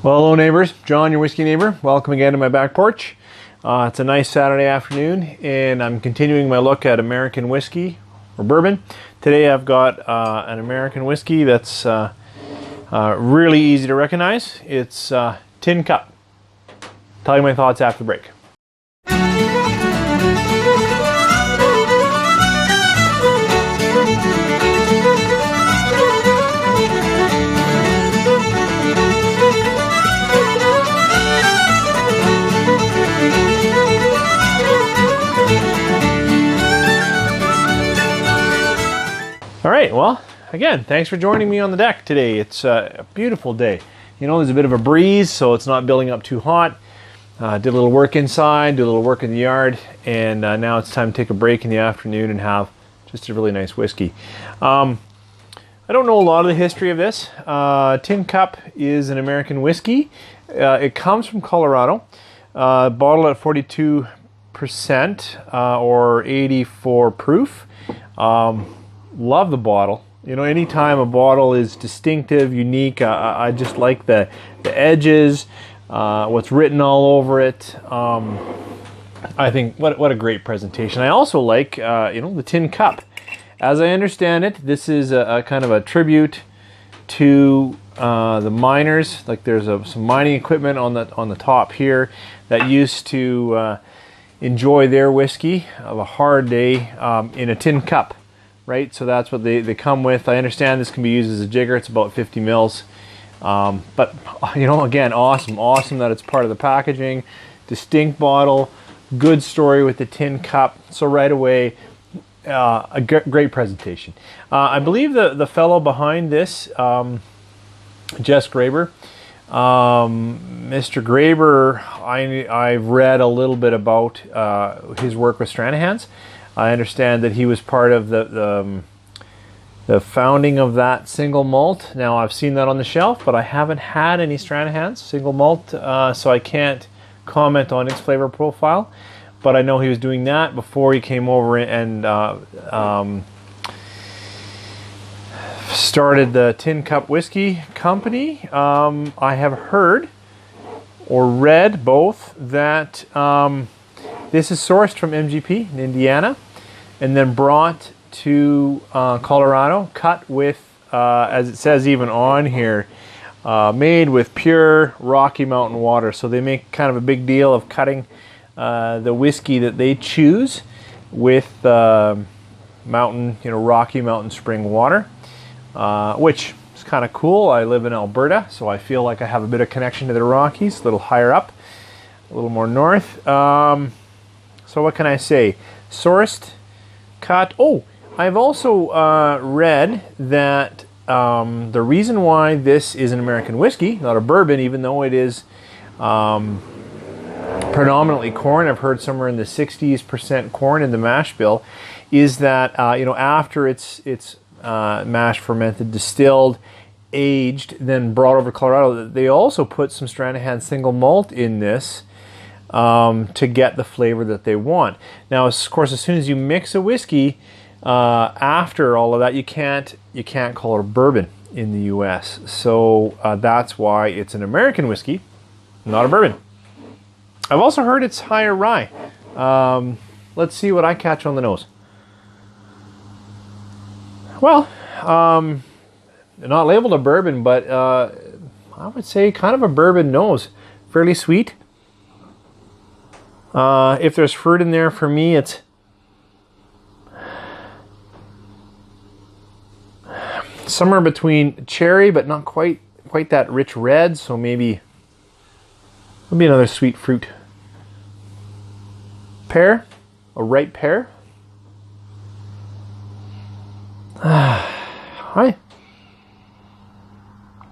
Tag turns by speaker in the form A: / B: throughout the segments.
A: Well, hello neighbors, John, your whiskey neighbor. Welcome again to my back porch. It's a nice Saturday afternoon and I'm continuing my look at American whiskey or bourbon. Today I've got an American whiskey that's really easy to recognize. It's Tin Cup. Tell you my thoughts after the break. All right, well, again, thanks for joining me on the deck today. It's a beautiful day. You know, there's a bit of a breeze, so it's not building up too hot. Did a little work inside, did a little work in the yard, and now it's time to take a break in the afternoon and have just a really nice whiskey. I don't know a lot of the history of this. Tin Cup is an American whiskey. It comes from Colorado, bottled at 42% or 84 proof. Love the bottle. You know, anytime a bottle is distinctive, unique, I just like the edges, what's written all over it. I think what a great presentation. I also like the tin cup. As I understand it, this is a kind of a tribute to the miners. Like there's some mining equipment on the top here that used to enjoy their whiskey of a hard day in a tin cup. Right, so that's what they come with. I understand this can be used as a jigger. It's about 50 mils. But, you know, again, awesome that it's part of the packaging. Distinct bottle, good story with the tin cup. So right away, a great presentation. I believe the fellow behind this, Jess Graber, Mr. Graber, I've read a little bit about his work with Shanahan's. I understand that he was part of the founding of that single malt. Now I've seen that on the shelf, but I haven't had any Shanahan's single malt, so I can't comment on its flavor profile. But I know he was doing that before he came over and started the Tin Cup Whiskey Company. I have heard or read both that this is sourced from MGP in Indiana and then brought to Colorado, cut with, as it says even on here, made with pure Rocky Mountain water. So they make kind of a big deal of cutting the whiskey that they choose with mountain, Rocky Mountain spring water, which is kind of cool. I live in Alberta, so I feel like I have a bit of connection to the Rockies, a little higher up, a little more north. So what can I say? Sourced, cut. Oh, I've also read that the reason why this is an American whiskey, not a bourbon, even though it is predominantly corn, I've heard somewhere in the 60% corn in the mash bill, is that after it's mash fermented, distilled, aged, then brought over to Colorado, they also put some Shanahan single malt in this to get the flavor that they want. Now, of course, as soon as you mix a whiskey, after all of that, you can't call it a bourbon in the U.S. So that's why it's an American whiskey, not a bourbon. I've also heard it's higher rye. Let's see what I catch on the nose. Well, not labeled a bourbon, but I would say kind of a bourbon nose. Fairly sweet. If there's fruit in there, for me, it's somewhere between cherry, but not quite that rich red. So maybe another sweet fruit. Pear, a ripe pear. Hi.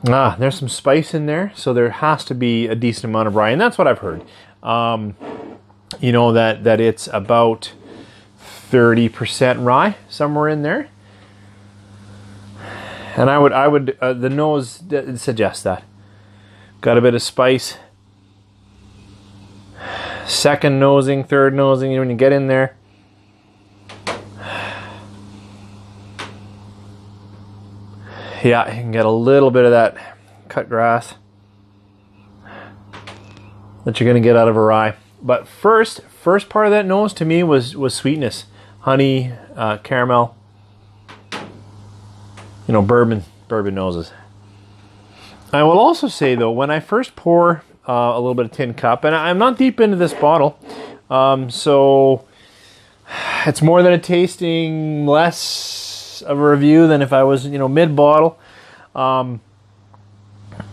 A: There's some spice in there, so there has to be a decent amount of rye, and that's what I've heard. That it's about 30% rye, somewhere in there. And I would the nose suggests that. Got a bit of spice. Second nosing, third nosing, when you get in there. Yeah, you can get a little bit of that cut grass. that you're going to get out of a rye. But first part of that nose to me was sweetness, honey, caramel. You know, bourbon noses. I will also say though, when I first pour a little bit of tin cup, and I'm not deep into this bottle, so it's more than a tasting, less of a review than if I was, you know, mid-bottle.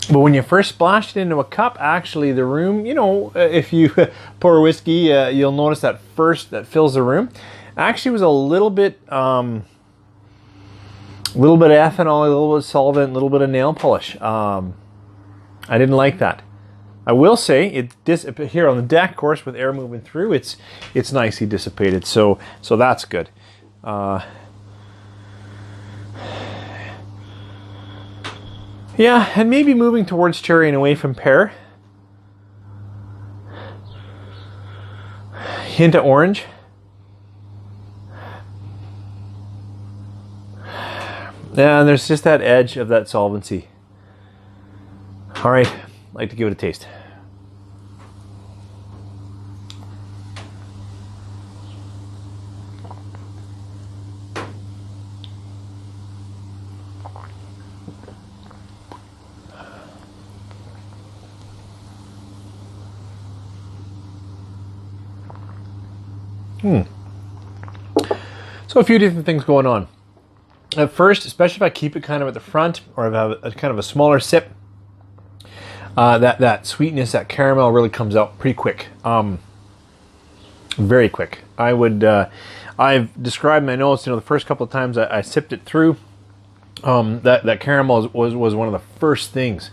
A: But when you first splashed it into a cup, actually the room, you know, if you pour whiskey, you'll notice that fills the room. Actually was a little bit of ethanol, a little bit of solvent, a little bit of nail polish. I didn't like that. I will say here on the deck, of course, with air moving through, it's nicely dissipated. So that's good. Yeah, and maybe moving towards cherry and away from pear. Hint of orange. Yeah, and there's just that edge of that solvency. All right, I'd like to give it a taste. So a few different things going on. At first, especially if I keep it kind of at the front, or if I have a kind of a smaller sip, that sweetness, that caramel really comes out pretty quick. Very quick. I've described my notes, you know, the first couple of times I sipped it through, that caramel was one of the first things.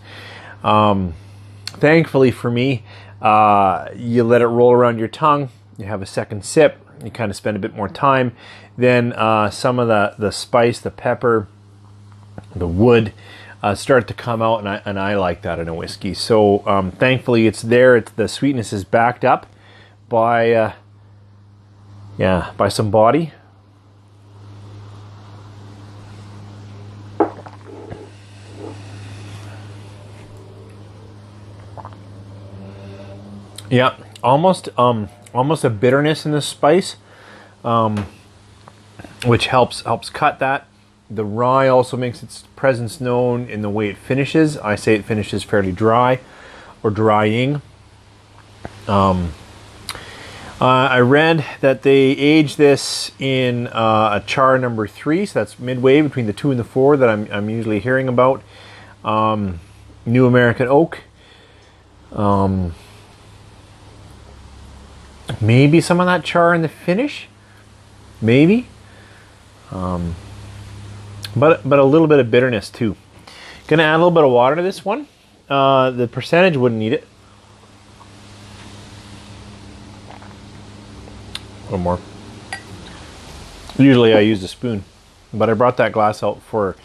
A: Thankfully for me, you let it roll around your tongue, you have a second sip, you kind of spend a bit more time, then some of the spice, the pepper, the wood start to come out, and I like that in a whiskey. So thankfully it's there. The sweetness is backed up by some body. Yeah, almost a bitterness in the spice, which helps cut that. The rye also makes its presence known in the way it finishes. I say it finishes fairly dry, or drying. I read that they age this in a char number 3, so that's midway between the 2 and the 4 that I'm usually hearing about. New American oak. Maybe some of that char in the finish, maybe, but a little bit of bitterness too. Gonna add a little bit of water to this one. The percentage wouldn't need it. A little more. Usually I use a spoon, but I brought that glass out for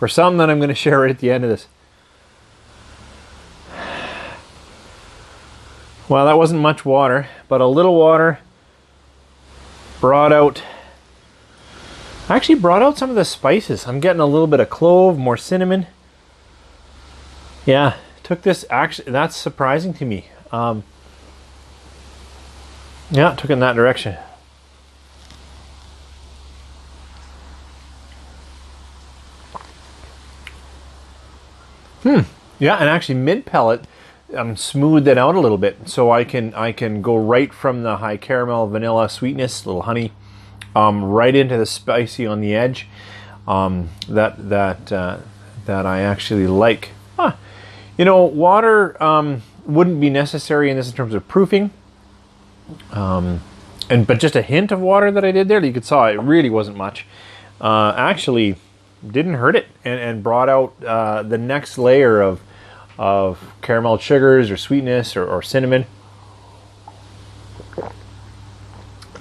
A: something that I'm going to share right at the end of this. Well, that wasn't much water, but a little water actually brought out some of the spices. I'm getting a little bit of clove, more cinnamon. Yeah, took this, actually, that's surprising to me. Yeah, took it in that direction. Yeah, and actually mid-pellet, smoothed it out a little bit, so I can go right from the high caramel, vanilla sweetness, little honey, right into the spicy on the edge. That I actually like. You know, water wouldn't be necessary in this in terms of proofing, but just a hint of water that I did there, you could saw it really wasn't much. Actually, didn't hurt it, and brought out the next layer of caramel sugars or sweetness or cinnamon.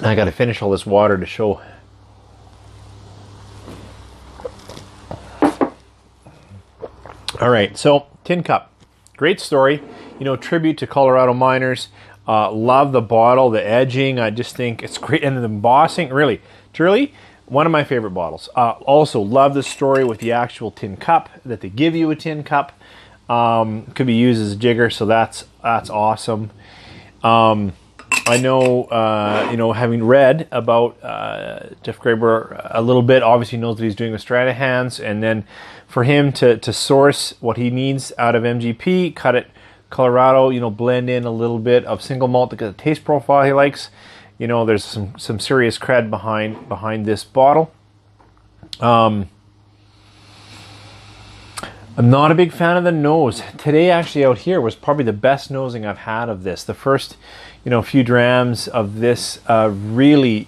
A: I got to finish all this water to show. All right, so tin cup, great story. You know, tribute to Colorado miners. Love the bottle, the edging. I just think it's great, and the embossing. Really, truly, one of my favorite bottles. Also, love the story with the actual tin cup, that they give you a tin cup. Could be used as a jigger, so that's awesome. I know, you know, having read about Jess Graber a little bit, obviously knows that he's doing with Shanahan's, and then for him to source what he needs out of MGP, cut it Colorado, you know, blend in a little bit of single malt to get the taste profile he likes. You know, there's some serious cred behind this bottle. I'm not a big fan of the nose. Today, actually, out here was probably the best nosing I've had of this. The first, you know, few drams of this really,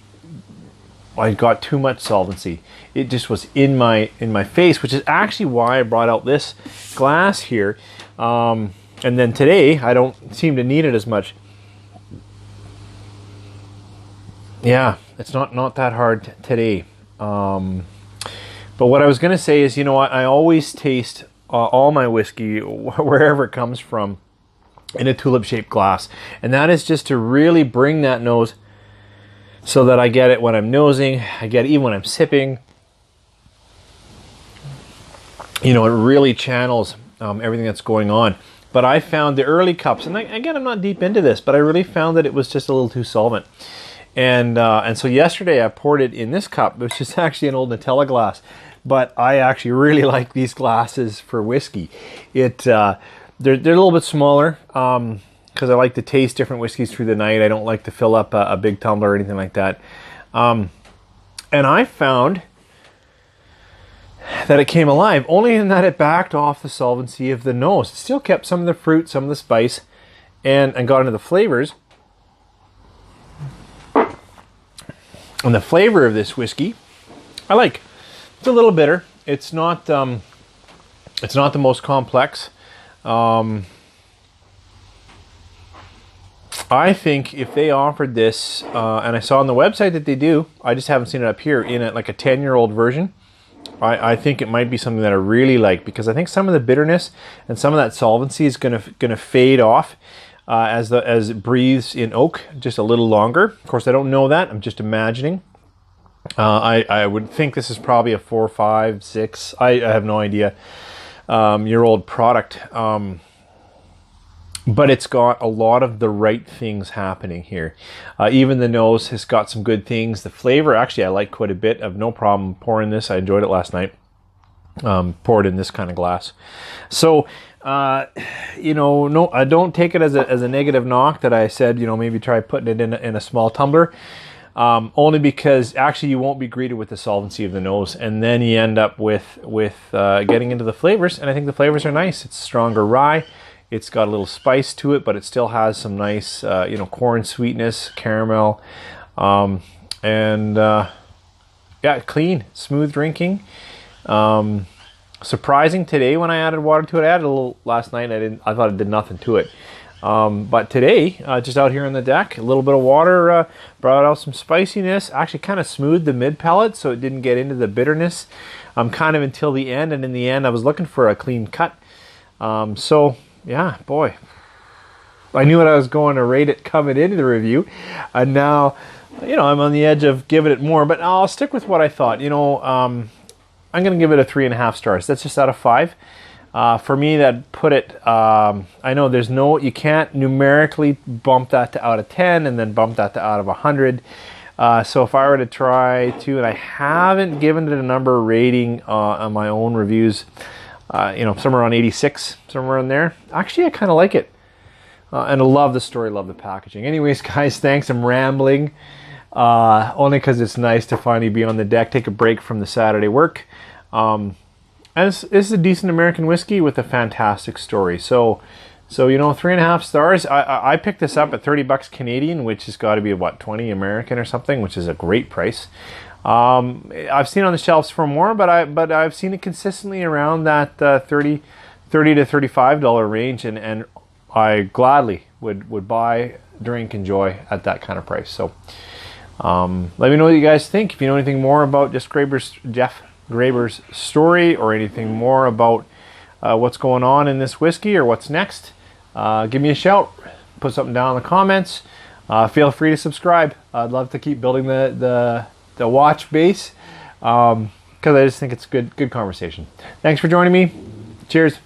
A: I got too much solvency. It just was in my face, which is actually why I brought out this glass here. And then today, I don't seem to need it as much. Yeah, it's not that hard today. But what I was going to say is, you know, I always taste all my whiskey, wherever it comes from, in a tulip-shaped glass. And that is just to really bring that nose so that I get it when I'm nosing, I get it even when I'm sipping. You know, it really channels everything that's going on. But I found the early cups, and again, I'm not deep into this, but I really found that it was just a little too solvent. And so yesterday I poured it in this cup, which is actually an old Nutella glass. But I actually really like these glasses for whiskey. They're a little bit smaller because I like to taste different whiskeys through the night. I don't like to fill up a big tumbler or anything like that. And I found that it came alive, only in that it backed off the solvency of the nose. It still kept some of the fruit, some of the spice, and got into the flavors. And the flavor of this whiskey, I like. It's a little bitter. It's not the most complex. I think if they offered this, and I saw on the website that they do, I just haven't seen it up here, in like a 10-year-old version, I think it might be something that I really like, because I think some of the bitterness and some of that solvency is gonna fade off as it breathes in oak just a little longer. Of course, I don't know that. I'm just imagining. I would think this is probably a 4, 5, 6. I have no idea. Year old product. But it's got a lot of the right things happening here. Even the nose has got some good things. The flavor, actually, I like quite a bit. I have no problem pouring this. I enjoyed it last night. Poured in this kind of glass. So, you know, no, I don't take it as a negative knock that I said, you know, maybe try putting it in a small tumbler. Only because actually you won't be greeted with the solvency of the nose, and then you end up with getting into the flavors, and I think the flavors are nice. It's stronger rye. It's got a little spice to it, but it still has some nice, you know, corn sweetness, caramel, and yeah, clean, smooth drinking. Surprising today when I added water to it. I added a little last night. I thought it did nothing to it. But today, just out here on the deck, a little bit of water brought out some spiciness. Actually kind of smoothed the mid palate so it didn't get into the bitterness kind of until the end. And in the end, I was looking for a clean cut. So, yeah, boy. I knew what I was going to rate it coming into the review. And now, you know, I'm on the edge of giving it more. But I'll stick with what I thought. You know, I'm going to give it a 3.5 stars. That's just out of 5. For me, that put it, I know you can't numerically bump that to out of 10 and then bump that to out of 100. So if I were to try to, and I haven't given it a number rating on my own reviews, you know, somewhere around 86, somewhere in there. Actually, I kind of like it. And I love the story, love the packaging. Anyways, guys, thanks. I'm rambling, only because it's nice to finally be on the deck, take a break from the Saturday work. And this is a decent American whiskey with a fantastic story. So you know, 3.5 stars. I picked this up at $30 Canadian, which has got to be what, 20 American or something, which is a great price. I've seen it on the shelves for more, but I've seen it consistently around that $30 to $35 range, and I gladly would buy, drink, enjoy at that kind of price. So let me know what you guys think. If you know anything more about Jess Graber's story, or anything more about what's going on in this whiskey or what's next, give me a shout. Put something down in the comments. Feel free to subscribe. I'd love to keep building the watch base, because I just think it's good conversation. Thanks for joining me. Cheers.